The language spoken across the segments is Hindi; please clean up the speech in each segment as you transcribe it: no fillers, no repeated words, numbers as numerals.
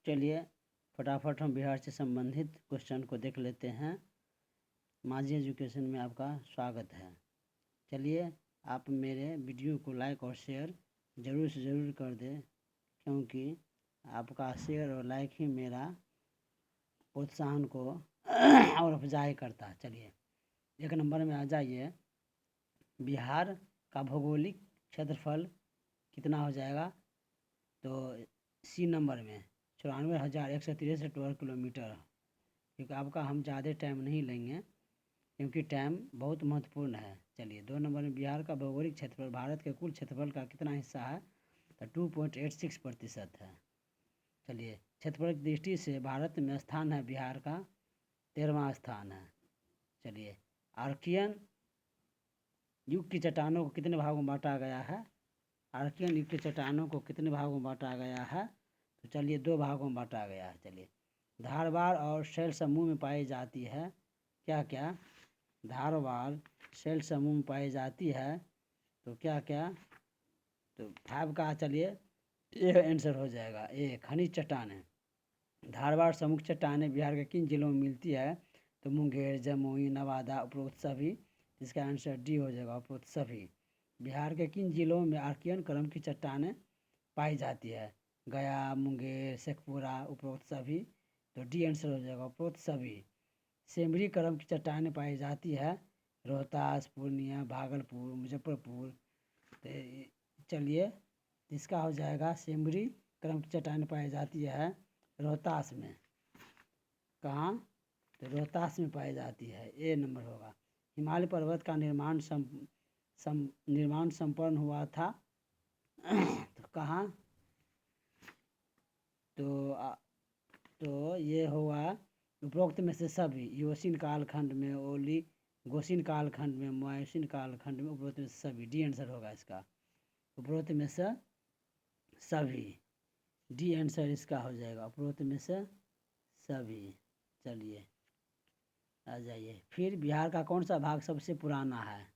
चलिए फटाफट हम बिहार से संबंधित क्वेश्चन को देख लेते हैं। माझी एजुकेशन में आपका स्वागत है। चलिए आप मेरे वीडियो को लाइक और शेयर ज़रूर से ज़रूर कर दें, क्योंकि आपका शेयर और लाइक ही मेरा प्रोत्साहन को और अफजाई करता है। चलिए एक नंबर में आ जाइए। बिहार का भौगोलिक क्षेत्रफल कितना हो जाएगा? तो सी नंबर में 94,163 वर्ग किलोमीटर। क्योंकि आपका हम ज़्यादा टाइम नहीं लेंगे, क्योंकि टाइम बहुत महत्वपूर्ण है। चलिए 2 नंबर में बिहार का भौगोलिक क्षेत्रफल भारत के कुल क्षेत्रफल का कितना हिस्सा है? तो 2.86% है। चलिए क्षेत्रफल की दृष्टि से भारत में स्थान है बिहार का 13वां स्थान है। चलिए आर्कियन युग की चट्टानों को कितने भागों में बांटा गया है? आर्कियन युग की चट्टानों को कितने भागों में बांटा गया है? तो चलिए 2 भागों में बांटा गया है। चलिए धारवाड़ और शैल समूह में पाई जाती है क्या क्या? धारवाड़ शैल समूह में पाई जाती है तो क्या क्या? तो 5 का चलिए ये आंसर हो जाएगा। ए खनिज चट्टानें। धारवाड़ समूह चट्टानें बिहार के किन जिलों में मिलती है? तो मुंगेर, जमुई, नवादा, उपरोक्त सभी। इसका आंसर डी हो जाएगा, उपरोक्त सभी। बिहार के किन जिलों में आर्कियन क्रम की चट्टानें पाई जाती है? गया, मुंगेर, शेखपुरा, उपरोक्त सभी। तो डी आंसर हो जाएगा, उपरोक्त सभी। सेमरी क्रम की चट्टानें पाई जाती है रोहतास, पूर्णिया, भागलपुर, मुजफ्फरपुर। तो चलिए इसका हो जाएगा सेमरी क्रम की चट्टानें पाई जाती है रोहतास में। कहाँ? तो रोहतास में पाई जाती है। ए नंबर होगा। हिमालय पर्वत का निर्माण संपन्न हुआ था तो कहाँ? तो ये हुआ उपरोक्त में से सभी। योशीन कालखंड में, ओलिगोशीन कालखंड में, मायोसीन कालखंड में, उपरोक्त में से सभी। डी आंसर होगा इसका, उपरोक्त में से सभी। डी आंसर इसका हो जाएगा, उपरोक्त में से सभी। चलिए आ जाइए। फिर बिहार का कौन सा भाग सबसे पुराना है?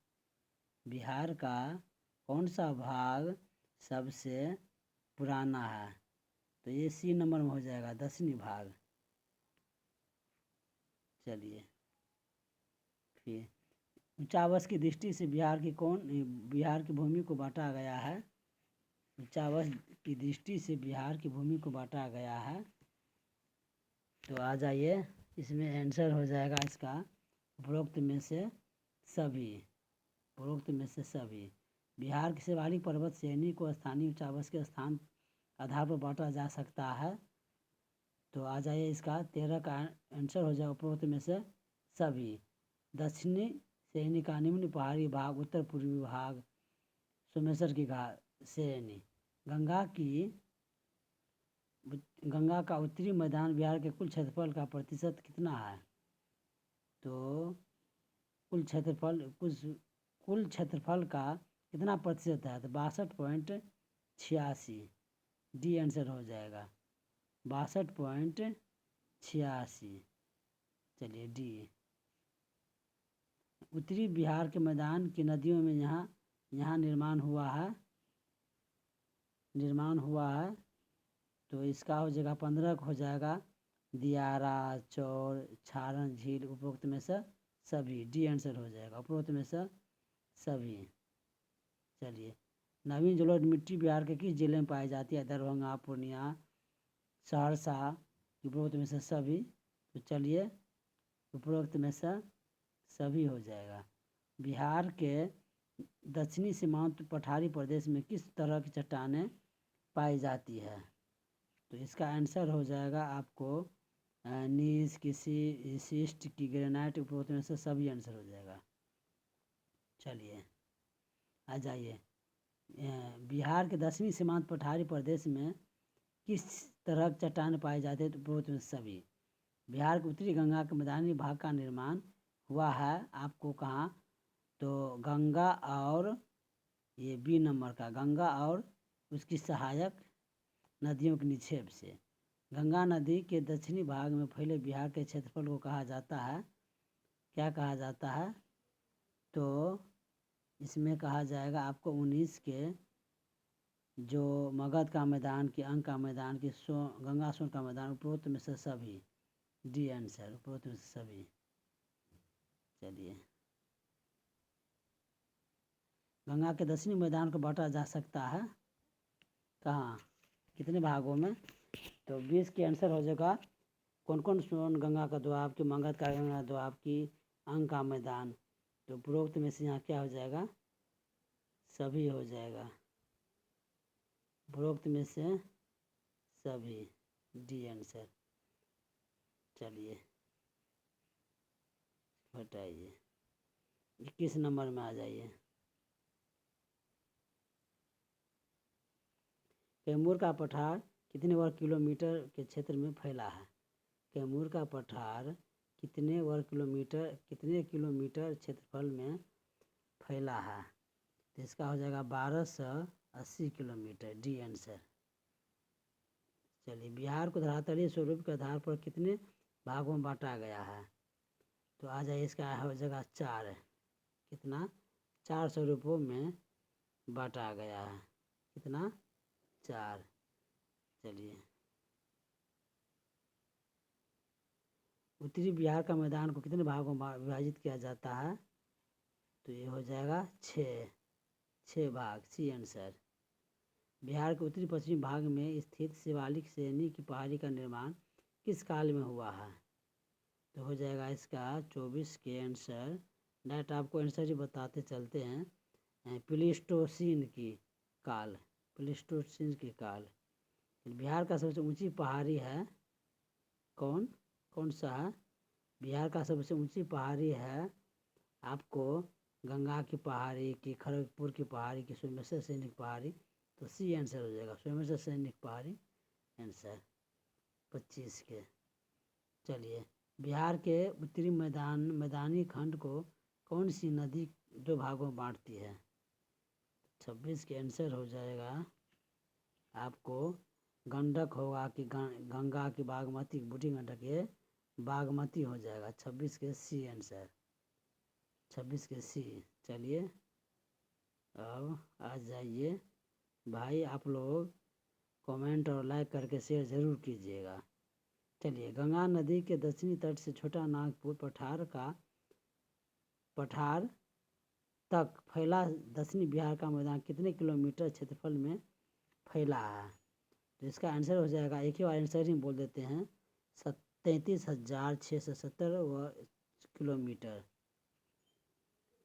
बिहार का कौन सा भाग सबसे पुराना है? तो ये सी नंबर में हो जाएगा, दक्षिणी भाग। चलिए फिर उच्चावच की दृष्टि से बिहार की भूमि को बांटा गया है? उच्चावच की दृष्टि से बिहार की भूमि को बांटा गया है तो आ जाइए, इसमें आंसर हो जाएगा इसका उपरोक्त में से सभी। उपरोक्त में से सभी। बिहार के शिवालिक पर्वत श्रेणी को स्थानीय उच्चावच के स्थान आधार पर बांटा जा सकता है तो आ जाइए, इसका 13 का आंसर हो जाए उपरोक्त में से सभी। दक्षिणी श्रेणी का निम्न पहाड़ी भाग, उत्तर पूर्वी भाग, सोमेश्वर की घाट श्रेणी। गंगा का उत्तरी मैदान बिहार के कुल क्षेत्रफल का प्रतिशत कितना है? तो कुल क्षेत्रफल का कितना प्रतिशत है? तो 62.86। डी आंसर हो जाएगा, 62.86। चलिए डी। उत्तरी बिहार के मैदान की नदियों में यहाँ निर्माण हुआ है तो इसका हो जाएगा 15 हो जाएगा। दियारा, चौर, छारण झील, उपरोक्त में से सभी। डी आंसर हो जाएगा, उपरोक्त में से सभी। चलिए नवीन जलोढ़ मिट्टी बिहार के किस जिले में पाई जाती है? दरभंगा, पूर्णिया, सहरसा, उपरोक्त में से सभी। तो चलिए उपरोक्त में से सभी हो जाएगा। बिहार के दक्षिणी सीमांत पठारी प्रदेश में किस तरह की चट्टानें पाई जाती है? तो इसका आंसर हो जाएगा आपको नीस, किसी शिस्ट की, ग्रेनाइट, उपरोक्त में से सभी आंसर हो जाएगा। चलिए आ जाइए। बिहार के दक्षिणी सीमांत पठारी प्रदेश में किस तरह की चट्टानें पाई जाती है? तो उपरोक्त में सभी। बिहार के उत्तरी गंगा के मैदानी भाग का निर्माण हुआ है आपको कहाँ? तो गंगा और ये बी नंबर का, गंगा और उसकी सहायक नदियों के निक्षेप से। गंगा नदी के दक्षिणी भाग में फैले बिहार के क्षेत्रफल को कहा जाता है? क्या कहा जाता है? तो इसमें कहा जाएगा आपको 19 के जो मगध का मैदान, की अंग का मैदान, की गंगा सोन का मैदान, उपरोक्त में से सभी। डी आंसर, उपरोक्त में से सभी। चलिए, गंगा के दक्षिणी मैदान को बांटा जा सकता है कहाँ, कितने भागों में? तो 20 के आंसर हो जाएगा कौन कौन सोन गंगा का दोआब, की मगध का गंगा दोआब, की अंग का मैदान। तो उपरोक्त में से यहाँ क्या हो जाएगा? सभी हो जाएगा, उपरोक्त में से सभी। D answer. चलिए हटाइए, 21 नंबर में आ जाइए। कैमूर का पठार कितने वर्ग किलोमीटर के क्षेत्र में फैला है? कैमूर का पठार कितने वर्ग किलोमीटर, कितने किलोमीटर क्षेत्रफल में फैला है? तो इसका हो जाएगा 1280 किलोमीटर। D answer. चलिए, बिहार को धरातलीय स्वरूप के आधार पर कितने भागों में बांटा गया है? तो आ जाइए, इसका हो जाएगा 4। कितना? 4 स्वरूपों में बांटा गया है। कितना? 4। चलिए, उत्तरी बिहार का मैदान को कितने भागों में विभाजित किया जाता है? तो ये हो जाएगा 6 भाग। C answer. बिहार के उत्तरी पश्चिमी भाग में स्थित शिवालिक श्रेणी की पहाड़ी का निर्माण किस काल में हुआ है? तो हो जाएगा इसका 24 के आंसर। डायरेक्ट आपको आंसर ही बताते चलते हैं। प्लीस्टोसीन की काल, प्लीस्टोसीन की काल। बिहार का सबसे ऊंची पहाड़ी है कौन, कौन सा है? बिहार का सबसे ऊंची पहाड़ी है आपको गंगा की पहाड़ी, की खड़गपुर की पहाड़ी, की सोमेश्वर सैनिक पहाड़ी। तो सी आंसर हो जाएगा, सोमेश्वर सैनिक पहाड़ी आंसर 25 के। चलिए, बिहार के उत्तरी मैदानी खंड को कौन सी नदी 2 भागों में बांटती है? 26 के आंसर हो जाएगा आपको गंडक होगा, कि गंगा की बागमती, बूढ़ी गंडक, ये बागमती हो जाएगा। 26 के सी आंसर, 26 के सी। चलिए, अब आ जाइए भाई, आप लोग कमेंट और लाइक करके शेयर ज़रूर कीजिएगा। चलिए, गंगा नदी के दक्षिणी तट से छोटा नागपुर पठार तक फैला दक्षिणी बिहार का मैदान कितने किलोमीटर क्षेत्रफल में फैला है? तो इसका आंसर हो जाएगा, एक ही बार आंसर ही बोल देते हैं, 33,670 किलोमीटर।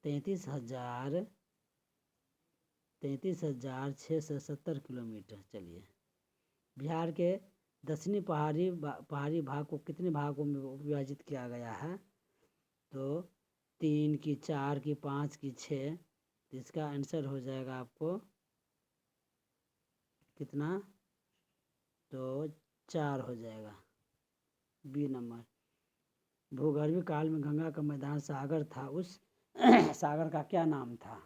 33,670 किलोमीटर। चलिए, बिहार के दक्षिणी पहाड़ी भाग को कितने भागों में विभाजित किया गया है? तो 3 की, 4 की, 5 की, 6। तो इसका आंसर हो जाएगा आपको कितना? तो 4 हो जाएगा, बी नंबर। भूगर्भीय काल में गंगा का मैदान सागर था, उस सागर का क्या नाम था?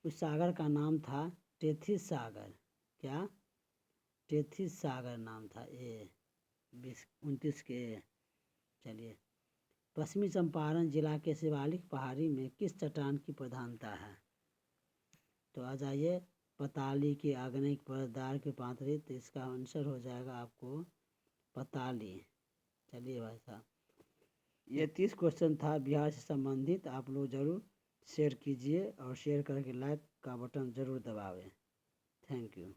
उस सागर का नाम था टेथिस सागर। क्या? टेथिस सागर नाम था। 29 के। चलिए, पश्चिमी चंपारण जिला के शिवालिक पहाड़ी में किस चट्टान की प्रधानता है? तो आ जाइए, पताली की, आग्नेय परतदार की, पाथरी। तो इसका आंसर हो जाएगा आपको पताली। चलिए भाई साहब, ये 30 क्वेश्चन था बिहार से संबंधित। आप लोग ज़रूर शेयर कीजिए और शेयर करके लाइक का बटन ज़रूर दबावें। Thank you.